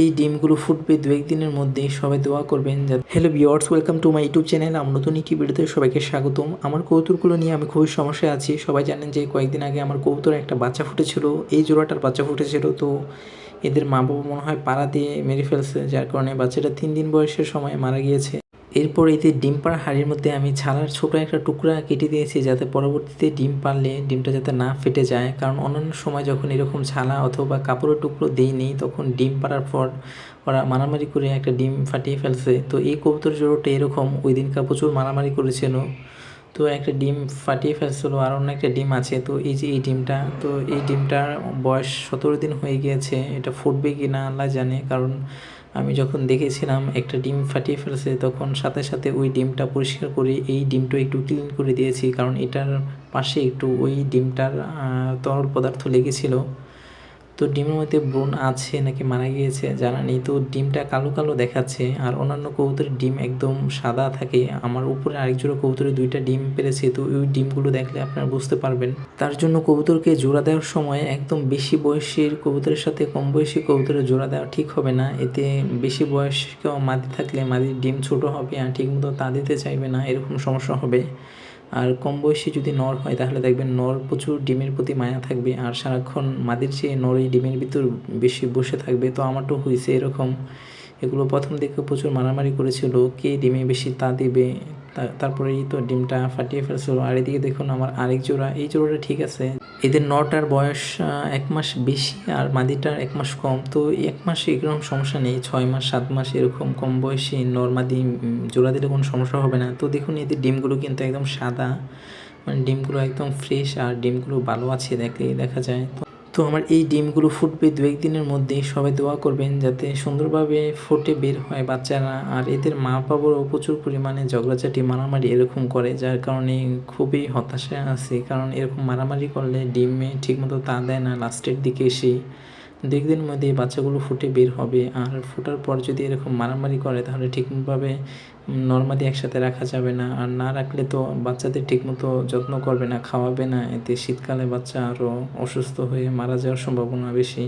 এই ডিমগুলো ফুটবে 2-1 দিনের মধ্যেই, সবাই দোয়া করবেন। Hello viewers, welcome to my YouTube channel. আমার নতুন একটি ভিডিওতে সবাইকে স্বাগতম। আমার কবুতরগুলো নিয়ে আমি খুবই সমস্যায় আছি। সবাই জানেন যে কয়েকদিন আগে আমার কবুতরে একটা বাচ্চা ফুটেছিল, এই জোড়াটার বাচ্চা ফুটেছিল। তো এদের মা বাবা মনে হয় পাড়া দিয়ে মেরে ফেলছে, যার কারণে বাচ্চাটা 3 দিন বয়সের সময় মারা গিয়েছে। এরপর এতে ডিম পাড়া হাঁড়ির মধ্যে আমি ছানার ছোটো একটা টুকরা কেটে দিয়েছি, যাতে পরবর্তীতে ডিম পারলে ডিমটা যাতে না ফেটে যায়। কারণ অন্যান্য সময় যখন এরকম ছালা অথবা কাপড়ের টুকরো দিইনি, তখন ডিম পাড়ার পর ওরা মারামারি করে একটা ডিম ফাটিয়ে ফেলছে। তো এই কবুতর জোড়াটা এরকম ওই দিনকার প্রচুর মারামারি করেছিল, তো একটা ডিম ফাটিয়ে ফেলছিল। আর অন্য একটা ডিম আছে। তো এই যে এই ডিমটা, তো এই ডিমটার বয়স 17 দিন হয়ে গিয়েছে। এটা ফুটবে কি না আল্লাহ জানে। কারণ আমি যখন দেখেছিলাম একটা ডিম ফাটিয়ে ফেলছে, তখন সাথে সাথে ওই ডিমটা পরিষ্কার করে এই ডিমটা একটু ক্লিন করে দিয়েছি। কারণ এটার পাশে একটু ওই ডিমটার তরল পদার্থ লেগেছিল। তো ডিমের মধ্যে ব্রণ আছে নাকি মারা গিয়েছে জানা নেই। তো ডিমটা কালো কালো দেখাচ্ছে। আর অন্যান্য কবুতরের ডিম একদম সাদা থাকে। আমার উপরে আরেক জোড়া কবুতরের 2টা ডিম পেরেছে। তো ওই ডিমগুলো দেখলে আপনারা বুঝতে পারবেন। তার জন্য কবুতরকে জোড়া দেওয়ার সময় একদম বেশি বয়সের কবুতরের সাথে কম বয়সী কবুতরের জোড়া দেওয়া ঠিক হবে না। এতে বেশি বয়স্ক মাদি থাকলে মাদির ডিম ছোট হবে আর ঠিকমতো তা দিতে চাইবে না, এরকম সমস্যা হবে। আর কম বয়সী যদি নর হয়, তাহলে দেখবেন নর প্রচুর ডিমের প্রতি মায়া থাকবে আর সারাক্ষণ মাদির চেয়ে নর এই ডিমের ভিতর বেশি বসে থাকবে। তো আমারটাও হয়েছে এরকম। এগুলো প্রথম দিকে প্রচুর মারামারি করেছিল, কে ডিমে বেশি তা দিবে। তারপরেই তো ডিমটা ফাটিয়ে ফেলছিল। আর এদিকে দেখুন আমার আরেক জোড়া, এই জোড়াটা ঠিক আছে। এদের নটার বয়স 1 মাস বেশি আর মাদিটার 1 মাস কম। তো 1 মাসে এরকম সমস্যা নেই, 6 মাস 7 মাস এরকম কম বয়সী নর মাদি জোড়া দিলে কোনো সমস্যা হবে না। তো দেখুন এদের ডিমগুলো কিন্তু একদম সাদা, মানে ডিমগুলো একদম ফ্রেশ আর ডিমগুলো ভালো আছে দেখলেই দেখা যায়। তো আমার এই ডিমগুলো ফুটবে 2-1 দিনের মধ্যেই, সবাই দোয়া করবেন যাতে সুন্দরভাবে ফুটে বের হয় বাচ্চারা। আর এদের মা বাবারও প্রচুর পরিমাণে ঝগড়াঝাটি মারামারি এরকম করে, যার কারণে খুবই হতাশায় আছি। কারণ এরকম মারামারি করলে ডিমে ঠিকমতো তা দেয় না, লাস্টের দিকে এসে 2-1 দিনের মধ্যে বাচ্চাগুলো ফুটে বের হবে। আর ফোটার পর যদি এরকম মারামারি করে, তাহলে ঠিকভাবে নরমালি একসাথে রাখা যাবে না। আর না রাখলে তো বাচ্চাদের ঠিকমতো যত্ন করবে না, খাওয়াবে না। এতে শীতকালে বাচ্চা আরও অসুস্থ হয়ে মারা যাওয়ার সম্ভাবনা বেশি।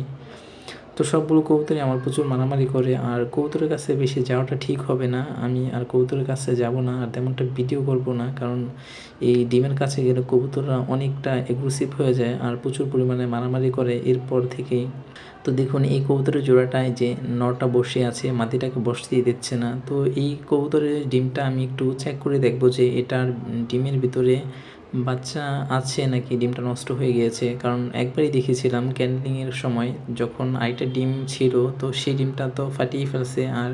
তো সবগুলো কবুতরই আমার প্রচুর মারামারি করে। আর কবুতরের কাছে বেশি যাওয়াটা ঠিক হবে না। আমি আর কবুতরের কাছে যাব না আর তেমনটা ভিডিও করব না। কারণ এই ডিমের কাছে গেলে কবুতররা অনেকটা এগ্রেসিভ হয়ে যায় আর প্রচুর পরিমাণে মারামারি করে এরপর থেকেই। তো দেখুন এই কবুতরের জোড়াটায় যে নরটা বসে আছে, মাদিটাকে বসতেই দিচ্ছে না। তো এই কবুতরের ডিমটা আমি একটু চেক করে দেখব যে এটার ডিমের ভিতরে বাচ্চা আছে নাকি ডিমটা নষ্ট হয়ে গিয়েছে। কারণ একবারই দেখেছিলাম ক্যান্ডিংয়ের সময়, যখন আরেকটা ডিম ছিল তো সেই ডিমটা তো ফাটিয়ে ফেলছে। আর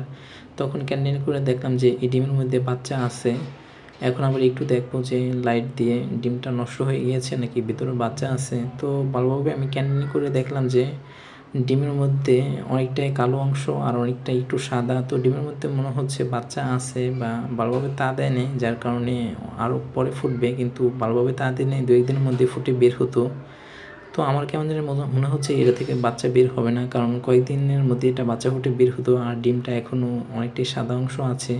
তখন ক্যান্ডিং করে দেখলাম যে এই ডিমের মধ্যে বাচ্চা আছে। এখন আবার একটু দেখবো যে লাইট দিয়ে ডিমটা নষ্ট হয়ে গিয়েছে নাকি ভিতরে বাচ্চা আছে। তো ভালোভাবে আমি ক্যান্ডিং করে দেখলাম যে ডিমের মধ্যে অনেকটাই কালো অংশ আর অনেকটাই একটু সাদা। তো ডিমের মধ্যে মনে হচ্ছে বাচ্চা আছে বা ভালোভাবে তা দেয় নেই, যার কারণে আরও পরে ফুটবে। কিন্তু ভালোভাবে তা দিয়ে নেই, 2-1 দিনের মধ্যে ফুটে বের হতো। তো আমার কেমন যেন মনে হচ্ছে এটা থেকে বাচ্চা বের হবে না, কারণ কয়েকদিনের মধ্যে এটা বাচ্চা ফুটে বের হতো আর ডিমটা এখনও অনেকটাই সাদা অংশ আছে।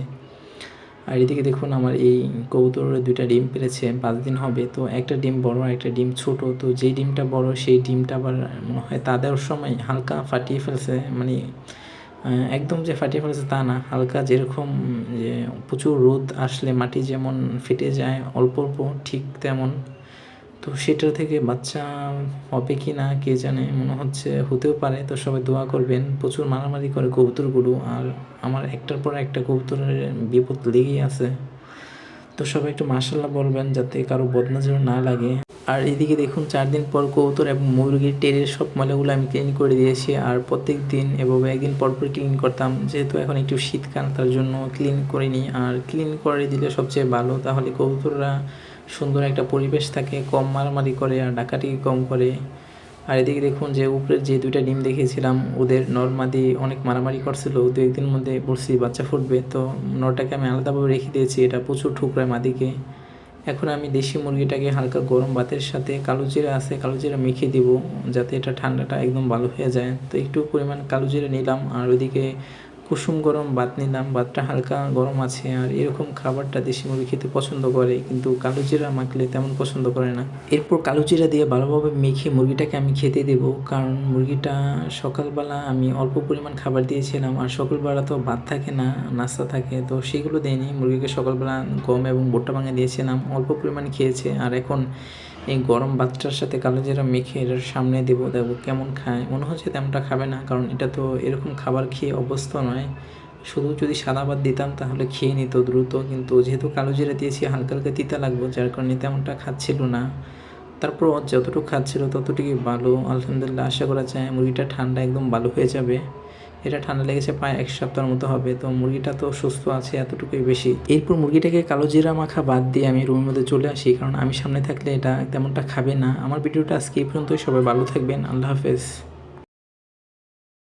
আর এদিকে দেখুন আমার এই কবুতরের 2টা ডিম পেড়েছে, 5 দিন হবে। তো একটা ডিম বড় আর একটা ডিম ছোট। তো যেই ডিমটা বড় সেই ডিমটা আবার মনে হয় তা দেওয়ার সময় হালকা ফাটিয়ে ফেলছে। মানে একদম যে ফাটিয়ে ফেলেছে তা না, হালকা যেরকম যে প্রচুর রোদ আসলে মাটি যেমন ফেটে যায় অল্প অল্প, ঠিক তেমন। তো সেটা থেকে বাচ্চা হবে কি না কে জানে, মনে হচ্ছে হতেও পারে। তো সবাই দোয়া করবেন। প্রচুর মারামারি করে কবুতরগুলো আর আমার একটার পর একটা কবুতরের বিপদ লেগেই আছে। তো সবাই একটু মাশাআল্লাহ বলবেন যাতে কারো বদনজর না লাগে। আর এদিকে দেখুন 4 দিন পর কবুতর এবং মুরগির টেরের সব ময়লাগুলো আমি ক্লিন করে দিয়েছি। আর প্রত্যেক দিন এভাবে একদিন পর পর ক্লিন করতাম, যেহেতু এখন একটু শীতকাল তার জন্য ক্লিন করিনি। আর ক্লিন করে দিলে সবচেয়ে ভালো, তাহলে কবুতররা সুন্দর একটা পরিবেশ থাকে, কম মারামারি করে আর ডাকাটি কম করে। আর এদিকে দেখুন যে উপরের যে 2টা ডিম দেখেছিলাম, ওদের নর মাদি অনেক মারামারি করছিল। 2-1 দিনের মধ্যে বলছি বাচ্চা ফুটবে। তো নরটাকে আমি আলাদাভাবে রেখে দিয়েছি, এটা প্রচুর ঠুকরায় মাদিকে। এখন আমি দেশি মুরগিটাকে হালকা গরম ভাতের সাথে কালো জিরা আছে, কালো জিরা মেখে দিব যাতে এটা ঠান্ডাটা একদম ভালো হয়ে যায়। তো একটু পরিমাণ কালো জিরা নিলাম। আর ওইদিকে কুসুম গরম ভাত নিলাম, ভাতটা হালকা গরম আছে। আর এরকম খাবারটা দেশি মুরগি খেতে পছন্দ করে, কিন্তু কালো জিরা মাখলে তেমন পছন্দ করে না। এরপর কালো জিরা দিয়ে ভালোভাবে মেখে মুরগিটাকে আমি খেতে দেবো, কারণ মুরগিটা সকালবেলা আমি অল্প পরিমাণ খাবার দিয়েছিলাম। আর সকালবেলা তো ভাত থাকে না, নাস্তা থাকে, তো সেগুলো দেয়নি। মুরগিকে সকালবেলা গম এবং ভুট্টা ভাঙা দিয়েছিলাম, অল্প পরিমাণ খেয়েছে। আর এখন এই গরম ভাতটার সাথে কালো জিরা মেখে এটার সামনে দেবো, দেখবো কেমন খায়। মনে হচ্ছে তেমনটা খাবে না, কারণ এটা তো এরকম খাবার খেয়ে অভ্যস্ত নয়। শুধু যদি সাদা ভাত দিতাম তাহলে খেয়ে নিত দ্রুত, কিন্তু যেহেতু কালো জিরা দিয়েছি হালকা হালকা তিতা লাগবে, যার কারণে তেমনটা খাচ্ছিল না। তারপর যতটুকু খাচ্ছিল ততটুকুই ভালো। আলহামদুলিল্লাহ, আশা করা যায় মুরগিটা ঠান্ডা একদম ভালো হয়ে যাবে। এটা ঠান্ডা লেগেছে প্রায় 1 সপ্তাহের মতো হবে, তো মুরগিটা তো সুস্থ আছে, এতটুকুই বেশি। এরপর মুরগিটাকে কালো জিরা মাখা বাদ দিয়ে আমি রুমের মধ্যে চলে আসি, কারণ আমি সামনে থাকলে এটা তেমনটা খাবে না। আমার ভিডিওটা আজকে এই পর্যন্তই। সবাই ভালো থাকবেন, আল্লাহ হাফেজ।